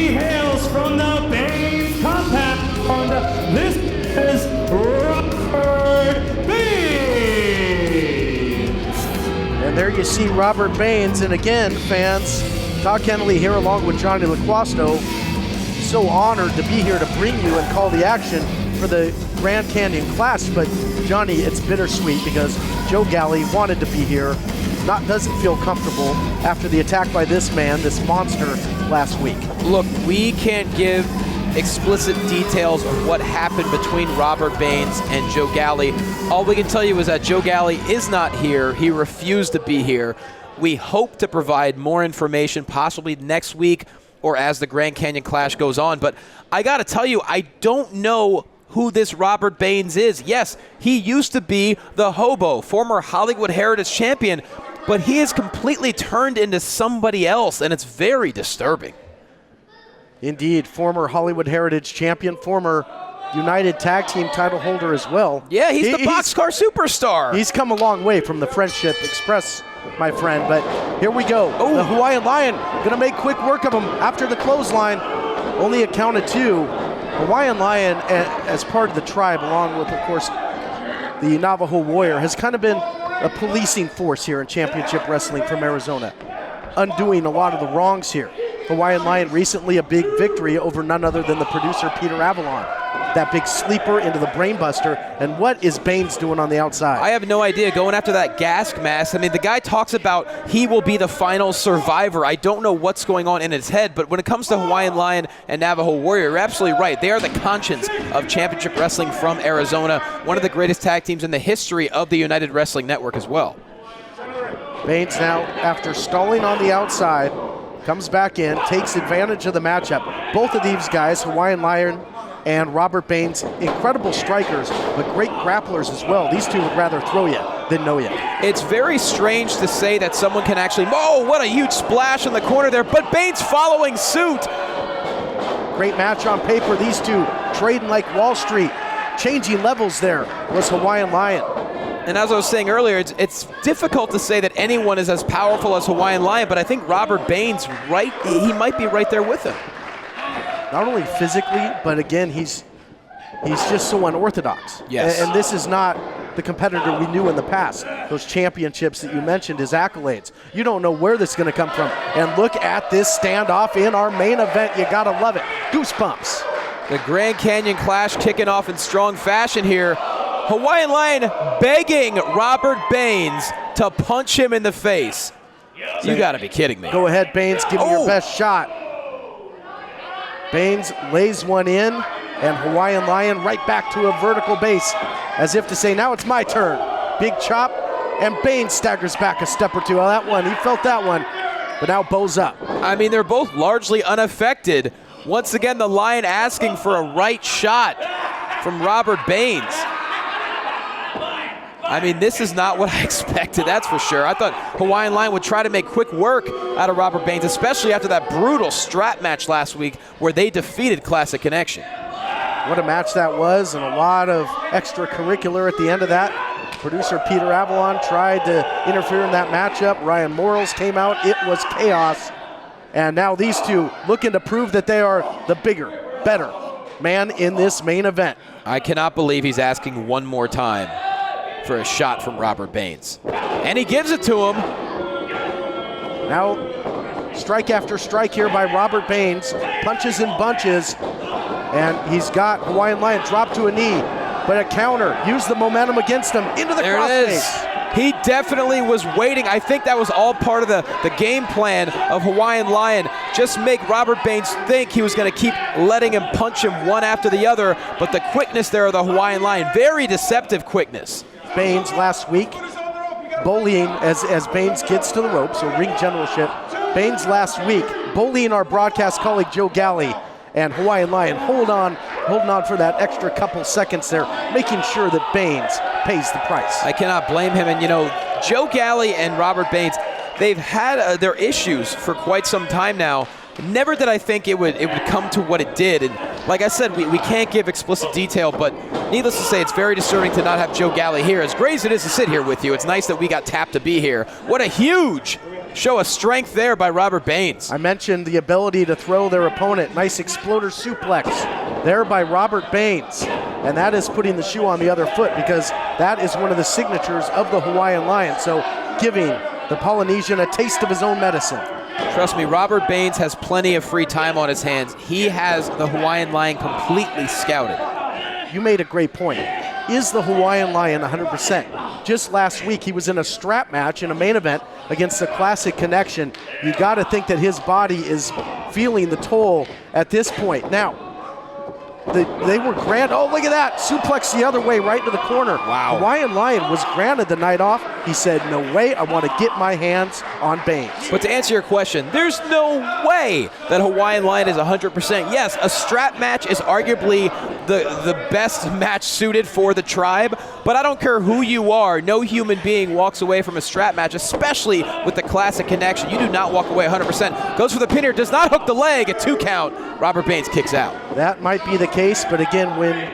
He hails from the Baines compound. This is Robert Baines. And there you see Robert Baines. And again, fans, Todd Kennelly here along with Johnny LaQuasto. So honored to be here to bring you and call the action for the Grand Canyon Clash. But Johnny, it's bittersweet because Joe Galley wanted to be here. Doesn't feel comfortable after the attack by this man, this monster, last week. Look, we can't give explicit details of what happened between Robert Baines and Joe Galley. All we can tell you is that Joe Galley is not here. He refused to be here. We hope to provide more information possibly next week or as the Grand Canyon Clash goes on. But I got to tell you, I don't know who this Robert Baines is. Yes, he used to be the hobo, former Hollywood Heritage champion, but he has completely turned into somebody else, and it's very disturbing. Indeed, former Hollywood Heritage champion, former United Tag Team title holder as well. Yeah, he's the boxcar superstar. He's come a long way from the Friendship Express, my friend, but here we go. Oh. The Hawaiian Lion gonna make quick work of him after the clothesline. Only a count of two. Hawaiian Lion, as part of the tribe, along with, of course, the Navajo Warrior, has kind of been a policing force here in Championship Wrestling from Arizona, undoing a lot of the wrongs here. Hawaiian Lion recently a big victory over none other than the producer Peter Avalon. That big sleeper into the brainbuster. And what is Baines doing on the outside? I have no idea. Going after that gas mask. I mean, the guy talks about he will be the final survivor. I don't know what's going on in his head, but when it comes to Hawaiian Lion and Navajo Warrior, you're absolutely right. They are the conscience of Championship Wrestling from Arizona, one of the greatest tag teams in the history of the United Wrestling Network as well. Baines now, after stalling on the outside, comes back in, takes advantage of the matchup. Both of these guys, Hawaiian Lion and Robert Baines, incredible strikers, but great grapplers as well. These two would rather throw you than know you. It's very strange to say that someone can actually, oh, what a huge splash in the corner there, but Baines following suit. Great match on paper. These two trading like Wall Street. Changing levels there was Hawaiian Lion. And as I was saying earlier, it's difficult to say that anyone is as powerful as Hawaiian Lion, but I think Robert Baines, he might be right there with him. Not only physically, but again, he's just so unorthodox. Yes. And this is not the competitor we knew in the past. Those championships that you mentioned, his accolades. You don't know where this is going to come from. And look at this standoff in our main event. You got to love it. Goosebumps. The Grand Canyon Clash kicking off in strong fashion here. Hawaiian Lion begging Robert Baines to punch him in the face. You got to be kidding me. Go ahead, Baines. Give me your best shot. Baines lays one in, and Hawaiian Lion right back to a vertical base, as if to say, now it's my turn. Big chop, and Baines staggers back a step or two. Oh, that one, he felt that one, but now bows up. I mean, they're both largely unaffected. Once again, the Lion asking for a right shot from Robert Baines. I mean, this is not what I expected, that's for sure. I thought Hawaiian Lion would try to make quick work out of Robert Baines, especially after that brutal strap match last week where they defeated Classic Connection. What a match that was, and a lot of extracurricular at the end of that. Producer Peter Avalon tried to interfere in that matchup. Ryan Morals came out. It was chaos. And now these two looking to prove that they are the bigger, better man in this main event. I cannot believe he's asking one more time for a shot from Robert Baines. And he gives it to him. Now, strike after strike here by Robert Baines. Punches and bunches. And he's got Hawaiian Lion drop to a knee. But a counter. Use the momentum against him. Into the crossface. He definitely was waiting. I think that was all part of the game plan of Hawaiian Lion. Just make Robert Baines think he was going to keep letting him punch him one after the other. But the quickness there of the Hawaiian Lion, very deceptive quickness. Baines last week, bullying as Baines gets to the rope, so ring generalship. Baines last week, bullying our broadcast colleague Joe Galley, and Hawaiian Lion holding on for that extra couple seconds there, making sure that Baines pays the price. I cannot blame him, and you know, Joe Galley and Robert Baines, they've had their issues for quite some time now. Never did I think it would come to what it did, and like I said, we can't give explicit detail, but needless to say, it's very disturbing to not have Joe Galley here. As great as it is to sit here with you, it's nice that we got tapped to be here. What a huge show of strength there by Robert Baines. I mentioned the ability to throw their opponent. Nice exploder suplex there by Robert Baines. And that is putting the shoe on the other foot because that is one of the signatures of the Hawaiian Lion. So giving the Polynesian a taste of his own medicine. Trust me, Robert Baines has plenty of free time on his hands. He has the Hawaiian Lion completely scouted. You made a great point. Is the Hawaiian Lion 100%? Just last week, he was in a strap match in a main event against the Classic Connection. You got to think that his body is feeling the toll at this point. Now, they were granted, oh, look at that, suplex the other way right into the corner. Wow. Hawaiian Lion was granted the night off. He said, no way, I want to get my hands on Baines. But to answer your question, there's no way that Hawaiian Lion is 100%. Yes, a strap match is arguably the best match suited for the tribe, but I don't care who you are, no human being walks away from a strap match, especially with the Classic Connection. You do not walk away 100%. Goes for the pin here, does not hook the leg, a 2 count. Robert Baines kicks out. That might be the case, but again, when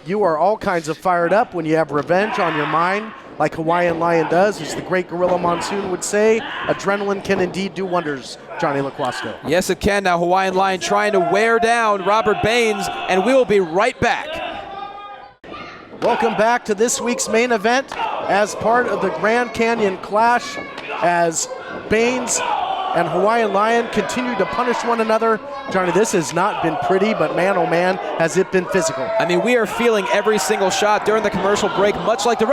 you are all kinds of fired up, when you have revenge on your mind, like Hawaiian Lion does, as the great Gorilla Monsoon would say, adrenaline can indeed do wonders, Johnny LaQuasto. Yes, it can. Now Hawaiian Lion trying to wear down Robert Baines, and we will be right back. Welcome back to this week's main event as part of the Grand Canyon Clash as Baines and Hawaiian Lion continue to punish one another. Johnny, this has not been pretty, but man, oh man, has it been physical. I mean, we are feeling every single shot during the commercial break, much like an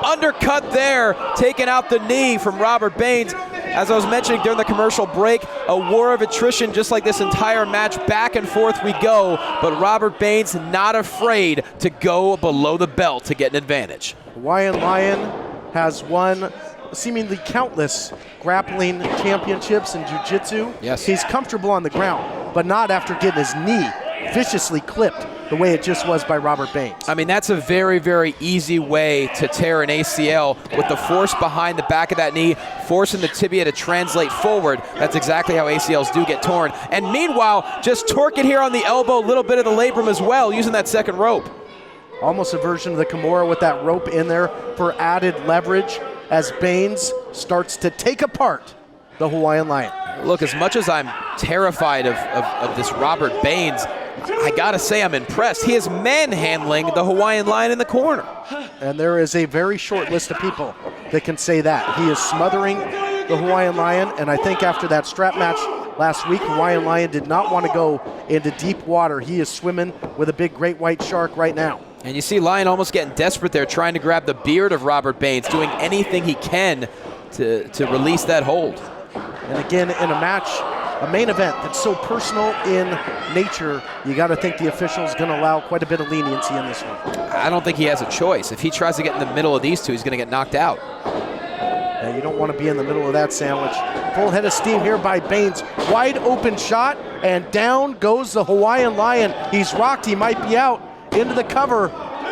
undercut there, taking out the knee from Robert Baines. As I was mentioning during the commercial break, a war of attrition just like this entire match. Back and forth we go, but Robert Baines not afraid to go below the belt to get an advantage. Hawaiian Lion has won seemingly countless grappling championships in jiu-jitsu. Yes. He's comfortable on the ground, but not after getting his knee viciously clipped the way it just was by Robert Baines. I mean, that's a very, very easy way to tear an ACL with the force behind the back of that knee, forcing the tibia to translate forward. That's exactly how ACLs do get torn. And meanwhile, just torquing here on the elbow, a little bit of the labrum as well, using that second rope. Almost a version of the Kimura with that rope in there for added leverage as Baines starts to take apart the Hawaiian Lion. Look, as much as I'm terrified of this Robert Baines, I gotta say I'm impressed. He is manhandling the Hawaiian Lion in the corner. And there is a very short list of people that can say that. He is smothering the Hawaiian Lion, and I think after that strap match last week, Hawaiian Lion did not want to go into deep water. He is swimming with a big great white shark right now. And you see Lion almost getting desperate there, trying to grab the beard of Robert Baines, doing anything he can to release that hold. And again, in a match, a main event that's so personal in nature, you got to think the official's going to allow quite a bit of leniency in this one. I don't think he has a choice. If he tries to get in the middle of these two, he's going to get knocked out. Now, you don't want to be in the middle of that sandwich. Full head of steam here by Baines. Wide open shot, and down goes the Hawaiian Lion. He's rocked, he might be out. Into the cover.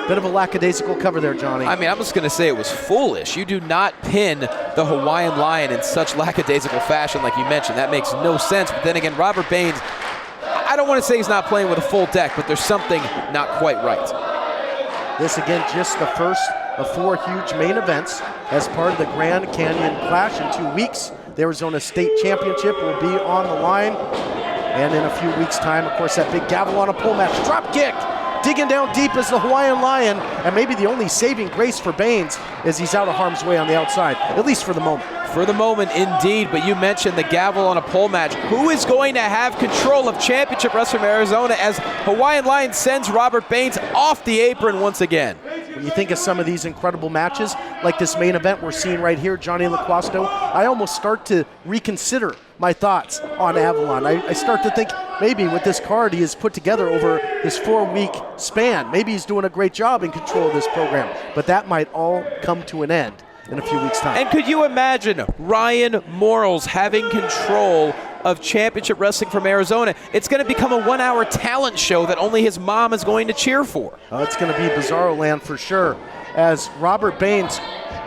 Bit of a lackadaisical cover there, Johnny. I mean, I'm just going to say it was foolish. You do not pin the Hawaiian Lion in such lackadaisical fashion like you mentioned. That makes no sense. But then again, Robert Baines, I don't want to say he's not playing with a full deck, but there's something not quite right. This, again, just the first of 4 huge main events as part of the Grand Canyon Clash in 2 weeks. The Arizona State Championship will be on the line. And in a few weeks' time, of course, that big gavel on a pole match. Drop kick! Digging down deep is the Hawaiian Lion, and maybe the only saving grace for Baines is he's out of harm's way on the outside, at least for the moment. For the moment, indeed, but you mentioned the gavel on a pole match. Who is going to have control of Championship Wrestling from Arizona as Hawaiian Lion sends Robert Baines off the apron once again? When you think of some of these incredible matches, like this main event we're seeing right here, Johnny LaQuasto, I almost start to reconsider my thoughts on Avalon. I start to think maybe with this card he has put together over this 4-week span, maybe he's doing a great job in control of this program, but that might all come to an end in a few weeks' time. And could you imagine Ryan Morals having control of Championship Wrestling from Arizona? It's going to become a 1-hour talent show that only his mom is going to cheer for. Oh, it's going to be Bizarro Land for sure, as Robert Baines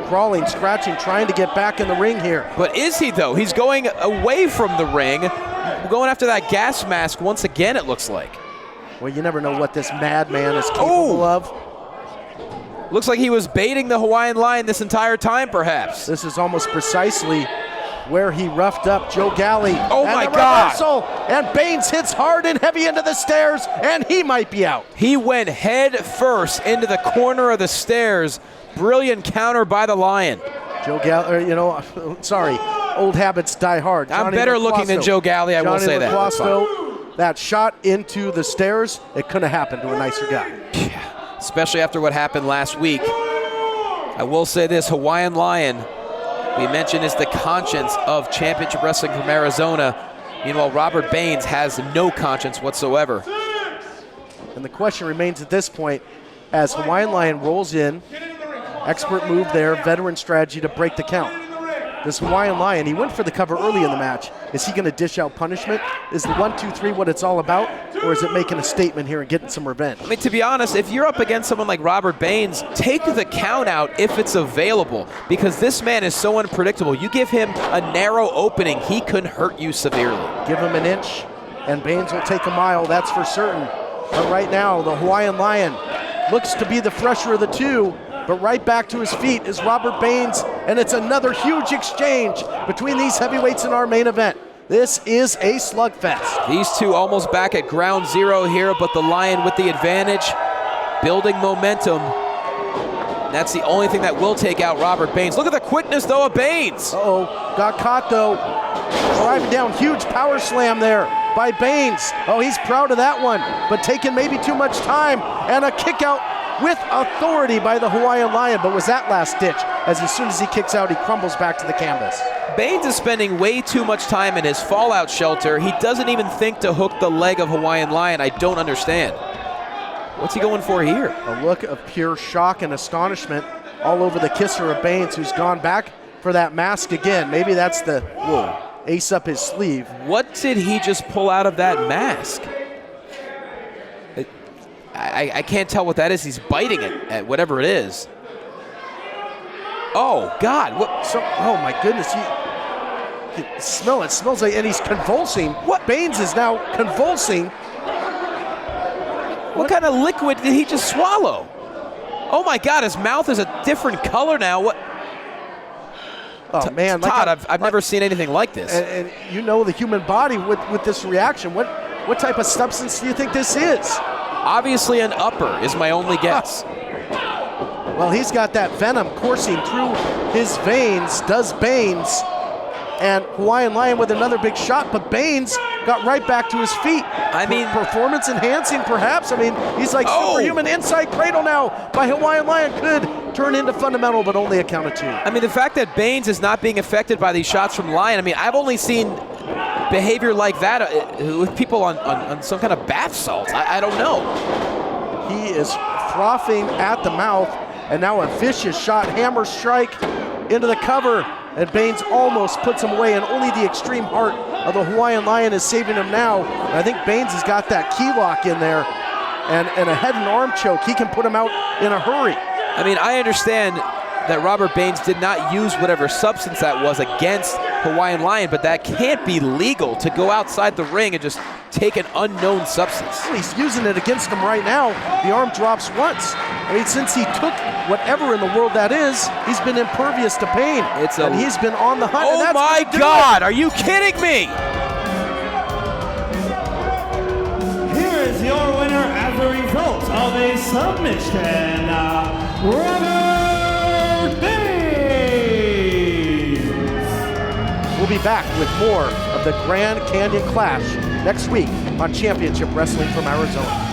crawling, scratching, trying to get back in the ring here. But is he, though? He's going away from the ring, going after that gas mask once again, it looks like. Well, you never know what this madman is capable of. Looks like he was baiting the Hawaiian Lion this entire time, perhaps. This is almost precisely where he roughed up Joe Galley. Oh and my the God. reversal, and Baines hits hard and heavy into the stairs, and he might be out. He went head first into the corner of the stairs. Brilliant counter by the Lion. Joe Galley, sorry, old habits die hard. I'm better looking than Joe Galley, I will say that. That shot into the stairs, it couldn't have happened to a nicer guy. Especially after what happened last week. I will say this, Hawaiian Lion, we mentioned, is the conscience of championship wrestling from Arizona. Meanwhile, Robert Baines has no conscience whatsoever. And the question remains at this point, as Hawaiian Lion rolls in, expert move there, veteran strategy to break the count. This Hawaiian Lion, he went for the cover early in the match. Is he going to dish out punishment? Is the 1, 2, 3 what it's all about? Or is it making a statement here and getting some revenge? I mean, to be honest, if you're up against someone like Robert Baines, take the count out if it's available, because this man is so unpredictable. You give him a narrow opening, he could hurt you severely. Give him an inch, and Baines will take a mile, that's for certain. But right now, the Hawaiian Lion looks to be the fresher of the two, but right back to his feet is Robert Baines, and it's another huge exchange between these heavyweights in our main event. This is a slugfest. These two almost back at ground zero here, but the Lion with the advantage, building momentum. That's the only thing that will take out Robert Baines. Look at the quickness, though, of Baines. Uh-oh, got caught, though. Driving down, huge power slam there by Baines. Oh, he's proud of that one, but taking maybe too much time, and a kick out with authority by the Hawaiian Lion, but was that last ditch, as soon as he kicks out, he crumbles back to the canvas. Baines is spending way too much time in his fallout shelter. He doesn't even think to hook the leg of Hawaiian Lion. I don't understand. What's he going for here? A look of pure shock and astonishment all over the kisser of Baines, who's gone back for that mask again. Maybe that's the ace up his sleeve. What did he just pull out of that mask? I can't tell what that is. He's biting it at whatever it is. Oh, God. What? Oh, my goodness. You smell it. It smells like, and he's convulsing. What? Baines is now convulsing. What kind of liquid did he just swallow? Oh, my God. His mouth is a different color now. What? Oh, man. Todd, I've never seen anything like this. And you know the human body with this reaction. What type of substance do you think this is? Obviously an upper is my only guess. Well, he's got that venom coursing through his veins, does Baines. And Hawaiian Lion with another big shot, but Baines got right back to his feet. I mean, performance enhancing perhaps. I mean, he's like superhuman. Inside cradle now by Hawaiian Lion could turn into fundamental, but only a count of two. I mean, the fact that Baines is not being affected by these shots from Lion, I mean, I've only seen behavior like that with people on some kind of bath salts. I don't know. He is frothing at the mouth, and now a vicious shot, hammer strike into the cover, and Baines almost puts him away, and only the extreme heart of the Hawaiian Lion is saving him now. And I think Baines has got that key lock in there, and a head and arm choke. He can put him out in a hurry. I mean, I understand that Robert Baines did not use whatever substance that was against Hawaiian Lion, but that can't be legal to go outside the ring and just take an unknown substance. Well, he's using it against him right now. The arm drops once. I mean, since he took whatever in the world that is, he's been impervious to pain. And he's been on the hunt. Oh my God, are you kidding me? Here is your winner as a result of a submission, Robert Baines. We'll be back with more of the Grand Canyon Clash next week on Championship Wrestling from Arizona.